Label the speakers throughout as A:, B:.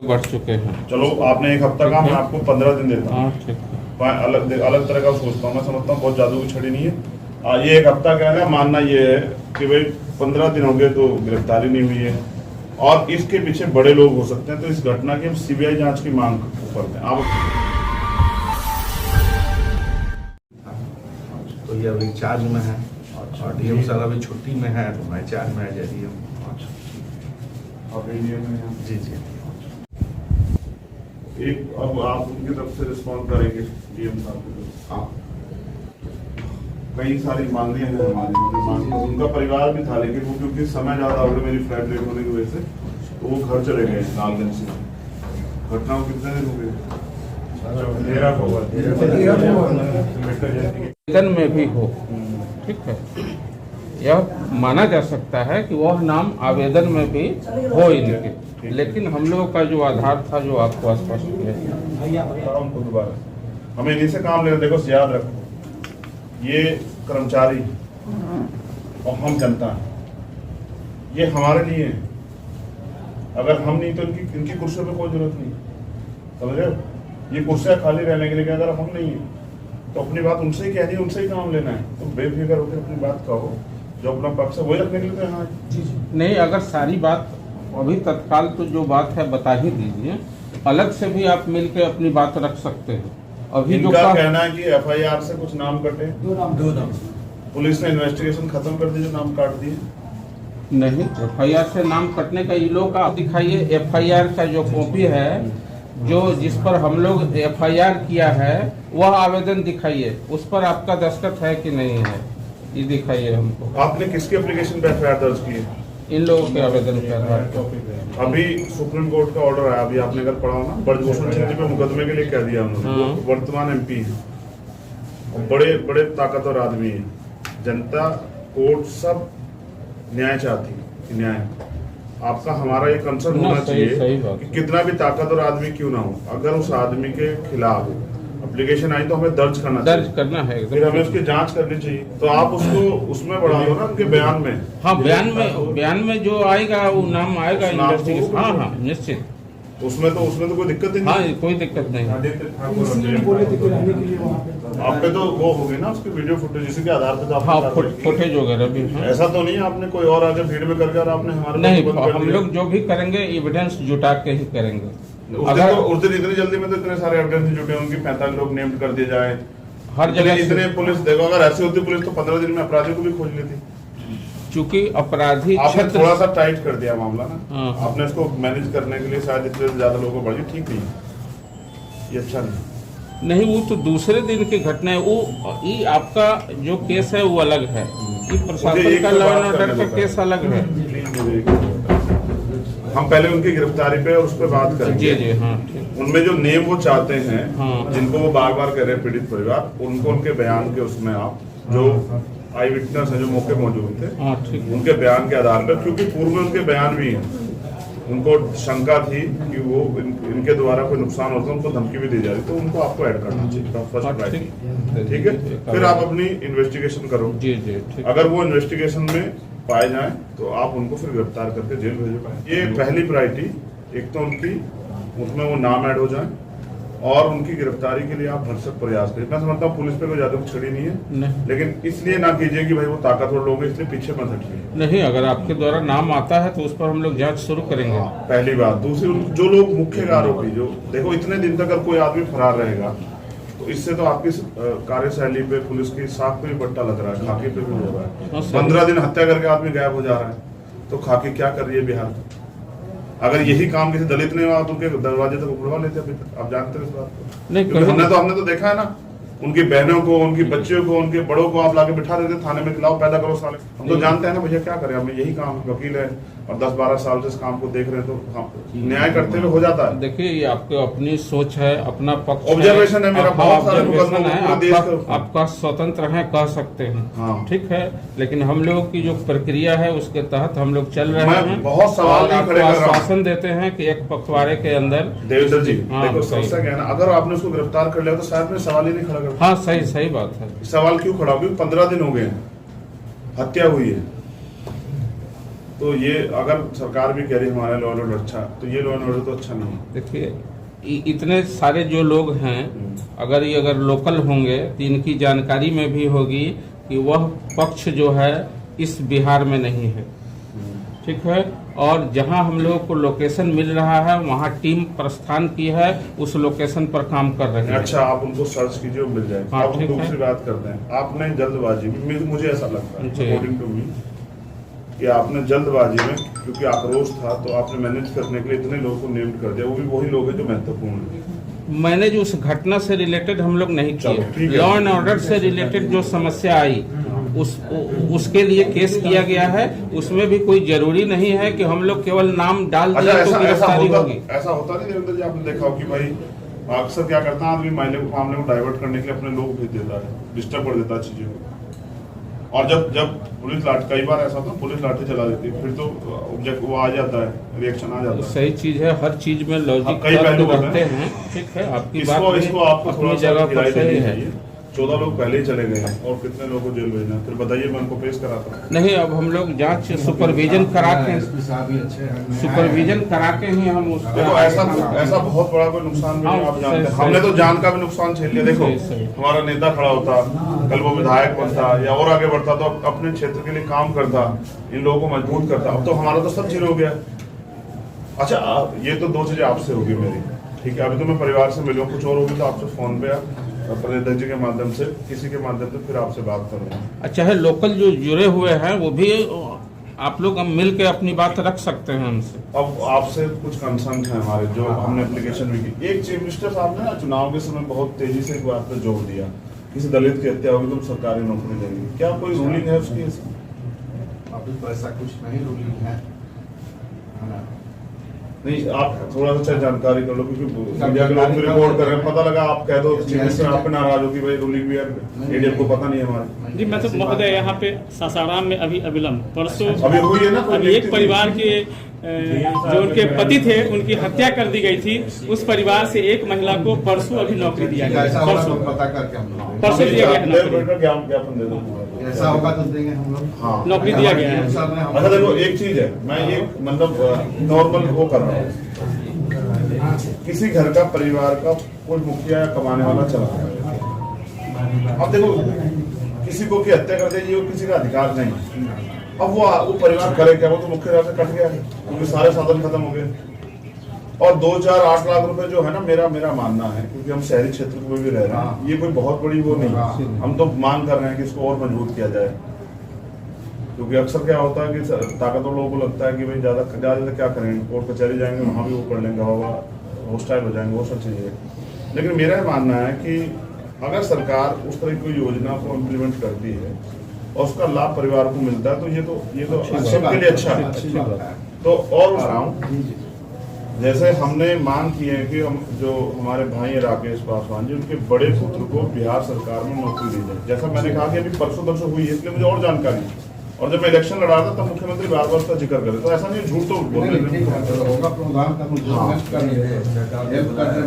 A: बढ़ चुके हैं।
B: चलो आपने 1 हफ्ता का, मैं आपको 15 दिन देता हूँ।
A: ठीक है।
B: अलग तरह का सोचता हूँ, मैं समझता हूँ बहुत जादू की छड़ी नहीं है। ये 1 हफ्ता का है ना, मानना ये है कि भाई 15 दिन हो गए तो गिरफ्तारी नहीं हुई है और इसके पीछे बड़े लोग हो सकते हैं, तो इस घटना की हम सीबीआई जांच की मांग करते हैं। आप
C: तो ये अभी चार्ज में है और डीएम सर अभी छुट्टी में है, तो मैं चार्ज में है डीएम। जी जी।
B: एक अब आप उनकी तरफ से रिस्पॉन्ड करेंगे डीएम साहब की।
C: हाँ,
B: कई सारी मांगे हैं हमारी, उनका परिवार भी था, लेकिन वो क्योंकि समय ज्यादा हो गया मेरी फ्लाइट लेट होने की वजह से, तो वो घर चले गए लालगंज से। घटना को कितने दिन हो गए?
A: वेतन में भी हो, ठीक है, यह माना जा सकता है कि वह नाम आवेदन में भी हो इनके, लेकिन हम लोगों का जो आधार था जो आपको स्पष्ट किया
B: उनको दोबारा हमें इन्हीं से काम लेना। देखो याद रखो, ये कर्मचारी और हम जनता हैं, ये हमारे लिए है। अगर हम नहीं तो इनकी कुर्सियों पे कोई जरूरत नहीं, समझ रहे हो? ये कुर्सियां खाली रहने के लिए, अगर हम नहीं है तो अपनी बात उनसे ही कहनी है, उनसे ही काम लेना है। तो बेफिक्र होकर अपनी बात कहो, जो अपना पक्ष है वही रखने के लिए तो यहाँ
A: नहीं। अगर सारी बात अभी तत्काल तो जो बात है बता ही दीजिए, अलग से भी आप मिलकर अपनी बात रख सकते हैं। अभी जो
B: कहना है कि एफआईआर से कुछ नाम कटे, दो नाम पुलिस ने इन्वेस्टिगेशन खत्म कर दी, जो नाम काट दिए।
A: नहीं, एफआईआर से नाम कटने का ये लोग आप दिखाइए। एफआईआर का जो कॉपी है, जो जिस पर हम लोग एफआईआर किया है, वह आवेदन दिखाइए, उस पर आपका दस्तखत है कि नहीं है, ये दिखाइए हमको।
B: आपने किसकी एप्लीकेशन पे एफआईआर दर्ज की है?
A: इन लोगों के आवेदन के आधार पर।
B: अभी सुप्रीम कोर्ट का ऑर्डर आया, अभी आपने अगर पढ़ा हो ना, ब्रजभूषण सिंह जी पे मुकदमे के लिए कह दिया उन्होंने। वर्तमान एमपी है, बड़े बड़े ताकतवर आदमी है, जनता कोर्ट सब न्याय चाहती है। न्याय आपका हमारा ये कंसर्न होना चाहिए कि कितना भी ताकतवर आदमी क्यों ना हो, अगर उस आदमी के खिलाफ एप्लीकेशन आई तो हमें दर्ज करना
A: है,
B: फिर हमें उसकी जांच करनी चाहिए। तो आप उसको उसमें बढ़ा दो ना, उनके बयान में।
A: हाँ, बयान में जो आएगा वो नाम आएगा इन्वेस्टिगेशन। हाँ, निश्चित।
B: उसमें तो कोई दिक्कत नहीं।
A: हाँ, कोई दिक्कत नहीं।
B: आप पे तो वो होगी ना उसकी वीडियो फुटेज, इसी के आधार पे तो
A: हाँ, फुटेज वगैरह भी है।
B: ऐसा तो नहीं है आपने कोई और आगे भीड़ में करके और आपने हमारे
A: नहीं, हम लोग जो भी करेंगे एविडेंस जुटा के ही करेंगे।
B: अगर उस दिन इतनी जल्दी में तो इतने सारे एविडेंस जुटे होंगे, 45 लोग नेम्ड कर दिए जाए
A: हर जगह।
B: इतने पुलिस देखो, अगर ऐसी होती पुलिस तो 15 दिन में अपराधियों को भी खोज लेती।
A: चूंकि अपराधी
B: आपने थोड़ा सा टाइट कर दिया मामला ना।
A: हाँ।
B: आपने इसको मैनेज करने के लिए शायद इतने ज्यादा लोगों को बढ़ी, ठीक नहीं, ये अच्छा नहीं।
A: वो तो दूसरे दिन की घटना है। वो ये आपका जो केस है वो अलग है, ये प्रशासन का लॉ एंड ऑर्डर का केस अलग है।
B: हम पहले उनकी गिरफ्तारी पे उस पर बात करेंगे।
A: जी हाँ।
B: उनमें जो नेम वो चाहते हैं,
A: हाँ।
B: जिनको वो बार बार कह रहे हैं पीड़ित परिवार, उनको उनके बयान के उसमें आप जो आई विटनेस है, जो मौके मौजूद थे,
A: हाँ, ठीक है।
B: उनके बयान के आधार पर, क्योंकि पूर्व में उनके बयान भी हैं, उनको शंका थी कि वो इनके द्वारा कोई नुकसान होता है, उनको धमकी भी दी जा रही, तो उनको आपको ऐड करना चाहिए फर्स्ट प्रायोरिटी। ठीक है, फिर आप अपनी इन्वेस्टिगेशन करो।
A: जी जी,
B: अगर वो इन्वेस्टिगेशन में पाए जाए तो आप उनको फिर गिरफ्तार करके जेल भेजो। ये पहली प्रायोरिटी। एक तो उनकी उसमें वो नाम ऐड हो जाए और उनकी गिरफ्तारी के लिए आप भरसक प्रयास करिए। मैं समझता हूँ पुलिस पे कोई ज्यादा छड़ी नहीं है, लेकिन इसलिए ना कीजिए कि भाई वो ताकतवर लोग हैं इसलिए पीछे मत हटिए।
A: नहीं, अगर आपके द्वारा नाम आता है तो उस पर हम लोग जांच शुरू करेंगे।
B: पहली बात। दूसरी, जो लोग मुख्य आरोपी, जो देखो इतने दिन तक अगर कोई आदमी फरार रहेगा तो इससे तो आपकी कार्यशैली पे, पुलिस की साख पे भी पट्टा लग रहा है, खाकी पे भी हो रहा है। 15 दिन हत्या करके आदमी गायब हो जा रहा है, तो खाकी क्या कर रही है बिहार में? अगर यही काम किसी दलित ने, आप उनके दरवाजे तक उड़वा लेते अभी तक। आप जानते हैं इस बात को? नहीं, हमने तो देखा है ना, उनकी बहनों को, उनकी बच्चियों को, उनके बड़ों को आप लाके बिठा देते थाने में, खिलाओ, पैदा करो साले। हम तो जानते हैं ना भैया क्या करें, हमें यही काम, वकील है और 10-12 साल से इस काम को देख रहे हैं, तो हम न्याय करते हुए हो जाता है।
A: देखिए, ये आपकी अपनी सोच है, अपना पक्ष
B: ऑब्जर्वेशन है मेरा, बहुत सारे मुकदमे
A: है, आपका स्वतंत्र है, कह सकते हैं।
B: हाँ।
A: ठीक है, लेकिन हम लोगों की जो प्रक्रिया है उसके तहत हम लोग चल रहे हैं।
B: बहुत सवाल
A: आश्वासन देते हैं कि एक पखवाड़े के अंदर।
B: देवेंद्र जी, देखो समस्या क्या है ना, अगर आपने उसको गिरफ्तार कर लिया तो शायद में सवाल ही नहीं खड़ा करता।
A: हाँ, सही बात है।
B: सवाल क्यों खड़ा? क्योंकि 15 दिन हो गए हैं, हत्या हुई है, तो ये अगर सरकार भी कह रही है हमारा लॉ एंड ऑर्डर अच्छा, तो ये लॉ एंड ऑर्डर तो अच्छा नहीं है।
A: देखिए इतने सारे जो लोग हैं, अगर लोकल होंगे तो इनकी जानकारी में भी होगी कि वह पक्ष जो है इस बिहार में नहीं है, ठीक है। और जहां हम लोगों को लोकेशन मिल रहा है वहां टीम प्रस्थान की है, उस लोकेशन पर काम कर रहे हैं।
B: अच्छा, आप उनको सर्च कीजिए, वो मिल जाएगा।
A: हाँ,
B: अब
A: ठीक है।
B: दूसरी बात करते हैं, आपने जल्दबाजी में, मुझे ऐसा लगता है
A: जी।
B: अकॉर्डिंग टू मी, कि आपने जल्दबाजी में, क्योंकि आक्रोश था तो आपने मैनेज करने के लिए इतने लोगों को नेम्ड कर दिया, वो भी वही लोग हैं जो महत्वपूर्ण है।
A: मैंने जो उस घटना से रिलेटेड हम लोग नहीं
B: चलो, ठीक
A: किए,
B: है।
A: लॉ एंड ऑर्डर से रिलेटेड जो समस्या आई उसके लिए केस किया गया है। उसमें भी कोई जरूरी नहीं है कि हम लोग केवल नाम डाल
B: अच्छा,
A: दिए तो गिरफ्तारी होगी।
B: ऐसा होता नहीं देवेंद्र जी, आपने देखा हो कि भाई अक्सर क्या करता है आदमी मामले को डाइवर्ट करने के लिए अपने लोग भेज देता है, डिस्टर्ब कर देता है चीजों को, और जब पुलिस लाठी, कई बार ऐसा होता है पुलिस लाठी चला देती है, फिर तो ऑब्जेक्ट वो आ जाता है, रिएक्शन आ जाता है।
A: सही चीज है, हर चीज में लॉजिक
B: कई पहलू होते
A: रहते
B: हैं।
A: हैं, ठीक है। आपकी
B: इसको
A: बात
B: आपको थोड़ा
A: अपनी
B: सा
A: जगह पर
B: हिदायत
A: सही
B: देनी
A: है।
B: चाहिए। 14 लोग पहले ही चले गए हैं और कितने लोगों को जेल भेजना, फिर बताइए, मैं उनको पेश कराता हूँ।
A: नहीं, अब हम लोग जांच सुपरविजन करा के ही हम उसका
B: देखो ऐसा बहुत बड़ा कोई नुकसान भी नहीं, आप जानते हैं, हमने तो जान का भी नुकसान झेल लिया। देखो
A: सही।
B: हमारा नेता खड़ा होता, कल वो विधायक बनता या और आगे बढ़ता तो अपने क्षेत्र के लिए काम करता, इन लोगों को मजबूत करता। अब तो हमारा तो सब जीरो हो गया। अच्छा, ये तो 2 चीजें आपसे होगी मेरी, ठीक है। अभी तो मैं परिवार से मिलूँ, कुछ और होगी तो आपसे फोन पे प्रदेश जी के माध्यम से, किसी के माध्यम से फिर आपसे बात करूंगा।
A: अच्छा है, लोकल जो जुड़े हुए हैं वो भी आप लोग हम मिल के अपनी बात रख सकते हैं हमसे।
B: अब आपसे कुछ कंसर्न है हमारे, जो हमने एप्लीकेशन भी की। एक चीफ मिनिस्टर साहब ने ना चुनाव के समय बहुत तेजी से एक बात पर जोर दिया, किसी दलित की हत्या होगी तो सरकारी नौकरी देंगे। क्या कोई रूलिंग है उसकी?
C: अभी तो ऐसा कुछ नहीं रूलिंग है ना।
B: नहीं, आप थोड़ा सा जानकारी कर लो, क्योंकि मीडिया के लोग भी रिपोर्ट कर रहे हैं, पता लगा आप कह दो चीफ मिनिस्टर आप पे नाराज हो कि भाई रूलिंग भी है, एडीएम को पता नहीं है हमारे।
D: जी, मैं तो महोदय यहाँ पे सासाराम में अभी अविलंब परसों
B: अभी हुई है ना,
D: अभी एक परिवार के जो उनके पति थे उनकी हत्या कर दी गई थी। उस परिवार से एक महिला को परसों अभी नौकरी दिया गया,
C: ऐसा होगा तो
D: परसों
C: पता करके हम लोग
D: परसों दिया गया है नौकरी।
B: ज्ञापन दे दो,
C: ऐसा होगा तो देंगे हम लोग।
B: हाँ,
D: नौकरी दिया गया है।
B: अच्छा देखो, एक चीज है, मैं ये मतलब नॉर्मल वो कर रहा हूँ, किसी घर का परिवार का कोई मुखिया या कमाने वाला चला गया, अब देखो किसी को की हत्या कर दे, ये किसी का अधिकार नहीं। अब वो परिवार करे क्या? वो तो मुख्य रूप से कट गया, क्योंकि सारे साधन खत्म हो गए। और 2, 4, 8 लाख रुपए जो है ना, मेरा मानना है, क्योंकि हम शहरी क्षेत्र में भी रह रहे हैं, ये कोई बहुत बड़ी वो नहीं। हम तो मांग कर रहे हैं कि इसको और मजबूत किया जाए, क्योंकि अक्सर क्या होता है कि ताकतवर लोगों को लगता है कि भाई ज्यादा क्या करेंगे, कोर्ट कचहरी जाएंगे, वहां भी वो कर लेंगे, हॉस्टाइल हो जाएंगे, वो सब चीजें। लेकिन मेरा मानना है कि अगर सरकार उस तरह की योजना को इम्प्लीमेंट करती है और उसका लाभ परिवार को मिलता है, तो ये तो सबके लिए अच्छा है। तो और रहा हूँ, जैसे हमने मांग की है कि हम जो हमारे भाई हैं राकेश पासवान जी, उनके बड़े पुत्र को बिहार सरकार में नौकरी दी जाए। जैसा मैंने कहा कि अभी परसों हुई है, इसलिए मुझे और जानकारी है। और जब मैं इलेक्शन लड़ा था तब मुख्यमंत्री बार उसका जिक्र करे, तो ऐसा नहीं, झूठ तो बोल रहे थे।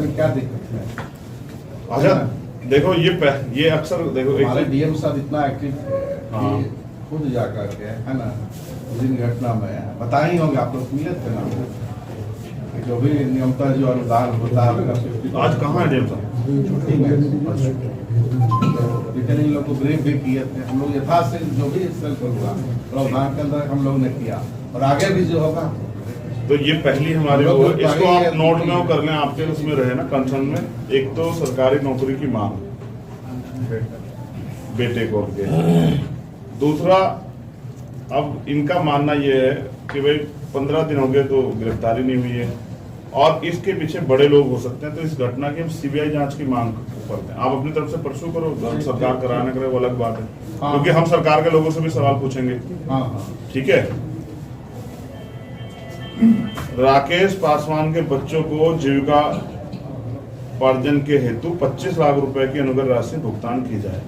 C: क्या दिक्कत है?
B: अच्छा देखो, ये अक्सर देखो,
C: हमारे डीएम साहब इतना एक्टिव खुद जाकर के, है ना, उस दिन घटना में बताए ही होंगे, आप लोग मिले थे ना, जो भी नियमता जो अनुदान होता है।
B: आज कहाँ है डीएम साहब?
C: छुट्टी में। लेकिन इन लोग को ब्रीफ भी किए थे हम लोग, यथाशीघ्र जो भी सेल्फ हुआ प्रावधान के अंदर हम लोग ने किया, और आगे भी जो होगा।
B: तो ये पहली हमारे वो, इसको आप नोट में वो कर लें, आपके उसमें रहे ना कंसर्न में। एक तो सरकारी नौकरी की मांग बेटे को उनके, दूसरा अब इनका मानना ये है कि भाई 15 दिन हो गए तो गिरफ्तारी नहीं हुई है, और इसके पीछे बड़े लोग हो सकते हैं। तो इस घटना की हम सीबीआई जांच की मांग करते हैं। आप अपनी तरफ से परसों करो, सरकार कराने करे वो अलग बात है, क्योंकि हम सरकार के लोगों से भी सवाल पूछेंगे। ठीक है। राकेश पासवान के बच्चों को जीविका उपार्जन के हेतु 25 लाख रुपए की अनुग्रह राशि भुगतान की जाए,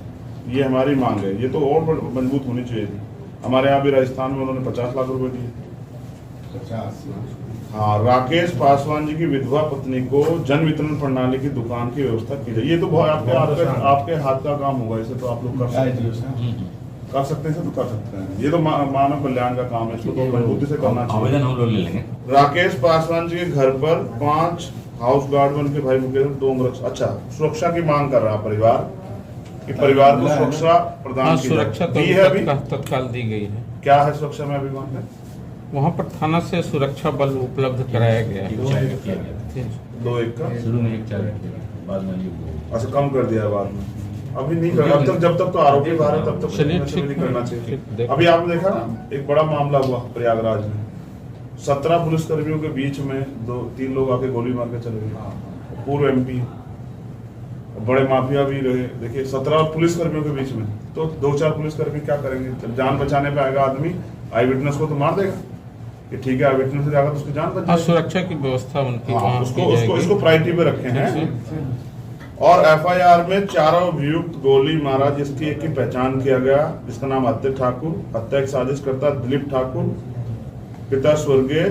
B: ये हमारी मांग है। ये तो और मजबूत होनी चाहिए थी। हमारे यहाँ भी राजस्थान में उन्होंने 50 लाख रुपए दिए।
C: 50।
B: हाँ, राकेश पासवान जी की विधवा पत्नी को जन वितरण प्रणाली की दुकान की व्यवस्था की जाए। ये तो बहुत आपके हाथ का काम होगा, इसे तो आप लोग कर सकते हैं। कर सकते हैं तो कर सकते हैं। ये तो मानव कल्याण का काम है, इसको तो मजबूती से करना
E: आवेदन
B: चाहिए।
E: हम लोग ले लेंगे।
B: राकेश पासवान जी के घर पर 5 हाउस गार्ड बन के भाई मुकेश 2 अच्छा सुरक्षा की मांग कर रहा परिवार कि परिवार को सुरक्षा
A: हाँ,
B: प्रदान की
A: सुरक्षा
B: जाए।
A: तो
B: दी है अभी
A: तत्काल दी गई है।
B: क्या है सुरक्षा में अभी वहाँ पे?
A: वहाँ पर थाना से सुरक्षा बल उपलब्ध कराया गया है।
E: 1 किया गया।
B: 2-1 का
E: शुरू में 1 4 किया, बाद में ये 2।
B: अच्छा कम कर दिया है बाद में। अभी नहीं कर, अब तक जब तक तो आरोपी बाहर है तब तक
A: चलिए,
B: वैसे भी नहीं
A: ठीक
B: करना
A: है,
B: चाहिए।
A: ठीक, देखो।
B: अभी आपने देखा ना एक बड़ा मामला हुआ प्रयागराज में, 17 पुलिसकर्मियों के बीच में 2-3 लोग आके गोली मार के चले गए। पूर्व MP बड़े माफिया भी रहे। देखिए 17 पुलिसकर्मियों के बीच में, तो 2-4 पुलिसकर्मी क्या करेंगे? जब जान बचाने पे आएगा आदमी, आई विटनेस को तो मार देगा कि ठीक है आई विटनेस से जाएगा तो उसकी जान बच
A: हाँ,
B: जाएगी।
A: सुरक्षा की व्यवस्था उनकी
B: हाँ,
A: वहाँ
B: उसको
A: की
B: उसको
A: जाएगी।
B: इसको प्रायोरिटी पे रखे हैं। और FIR में 4 अभियुक्त गोली मारा, जिसकी एक की पहचान किया गया, जिसका नाम आदित्य ठाकुर, हत्या की साजिश करता दिलीप ठाकुर, पिता स्वर्गीय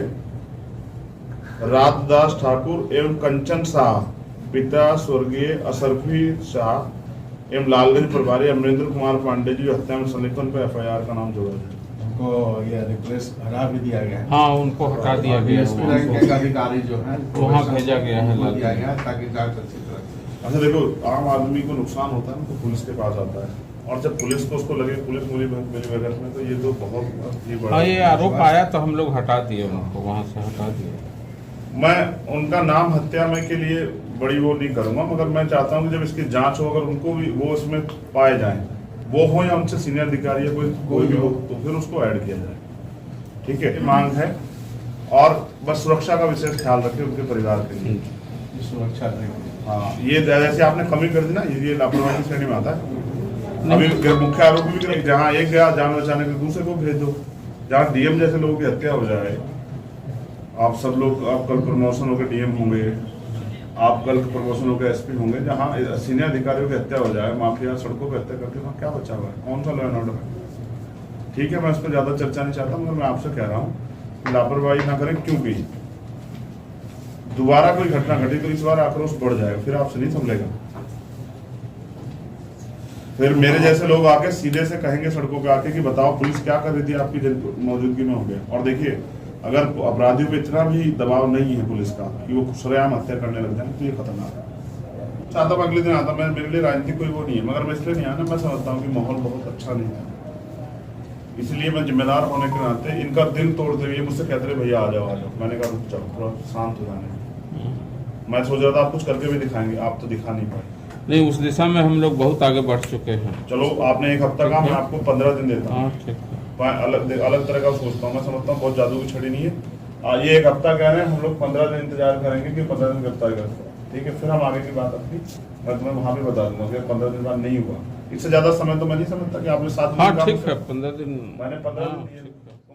B: रातदास ठाकुर एवं कंचन शाह, पिता स्वर्गीय असरफी शाह एवं लालगंज प्रभारी अमरेंद्र कुमार पांडे जी हत्या में संलिप्त पर FIR का नाम जोड़ा जाए।
C: उनको ये रिप्लेस हटा भी दिया गया है।
A: हाँ, उनको हटा दिया गया
C: DSP
A: है।
C: रैंक के अधिकारी जो है
A: वहाँ भेजा गया है,
C: उनको दिया गया है ताकि जांच अच्छी तरह से।
B: अच्छा देखो, आम आदमी को नुकसान होता है ना तो पुलिस के पास आता है, और जब पुलिस को उसको लगे पुलिस मिली भगत में, तो ये तो बहुत ही बड़ा।
A: हाँ, ये आरोप आया तो हम लोग हटा दिए उनको, वहाँ से हटा दिए।
B: मैं उनका नाम हत्या में के लिए बड़ी वो नहीं करूंगा, मगर मैं चाहता हूँ कि जब इसकी जांच हो, अगर उनको भी वो इसमें पाए जाएं, वो हो या उनसे सीनियर अधिकारी या कोई भी हो, तो फिर उसको ऐड किया जाए। ठीक है, मांग है। और बस सुरक्षा का विशेष ख्याल रखें उनके परिवार के लिए।
C: सुरक्षा देंगे।
B: हाँ, ये जैसे आपने कमी कर दी ना, ये लापरवाही श्रेणी में आता है। अभी मुख्य आरोपी भी जहाँ एक गया जान बचाने के, दूसरे को भेज दो। जहाँ DM जैसे लोगों की हत्या हो जाए, आप सब लोग, आप कल प्रमोशन होकर DM होंगे, आप कल प्रमोशन होकर SP होंगे, जहाँ सीनियर अधिकारियों की हत्या हो जाए, माफिया सड़कों पर हत्या करके, वहाँ क्या बचा हुआ है? कौन सा लॉ एंड ऑर्डर है? ठीक है, मैं इस पर ज्यादा चर्चा नहीं चाहता, मगर मैं आपसे कह रहा हूँ लापरवाही ना करें, क्योंकि दोबारा कोई घटना घटी तो इस बार आक्रोश बढ़ जाएगा, फिर आपसे नहीं संभलेगा। फिर मेरे जैसे लोग आके सीधे से कहेंगे सड़कों पे आके कि बताओ पुलिस क्या कर रही थी आपकी मौजूदगी में, हो गया। और देखिए, अगर अपराधियों पे इतना भी दबाव नहीं है पुलिस का कि वो सरेआम हत्या करने लग जाए, तो ये खतरनाक है। चाहता मैं अगले दिन आता, मैं मेरे लिए राजनीति कोई वो नहीं है, मगर मैं इसलिए नहीं आया ना, मैं समझता हूँ कि माहौल बहुत अच्छा नहीं है, इसलिए मैं जिम्मेदार होने के नाते इनका दिल तोड़ते हुए मुझसे कहते रहे भैया आ जाओ आ जाओ। मैंने कहा रुक जाओ, थोड़ा शांत हो जाने। मैं सोच रहा था आप कुछ करके भी दिखाएंगे, आप तो दिखा नहीं पाए।
A: नहीं, उस दिशा में हम लोग बहुत आगे बढ़ चुके हैं।
B: चलो, आपने 1 हफ्ता का, मैं आपको 15 दिन देता हूँ।
A: हाँ, ठीक है।
B: मैं अलग तरह का सोचता हूँ, मैं समझता हूँ बहुत जादू की छड़ी नहीं है। ये 1 हफ्ता कह रहे हैं, हम लोग 15 दिन इंतजार करेंगे कि 15 दिन गिरफ्तारी करते हैं। ठीक है, फिर हम आगे की बात अपनी मैं तुम्हें वहाँ भी बता दूंगा कि 15 दिन बाद नहीं हुआ। इससे ज्यादा समय तो मैं नहीं समझता कि आपने 7 दिन
A: हाँ,
B: काम
A: ठीक
B: किया।
A: है, 15 दिन।
B: मैंने 15
A: हाँ,
B: दिन दिए।
A: ठीक है।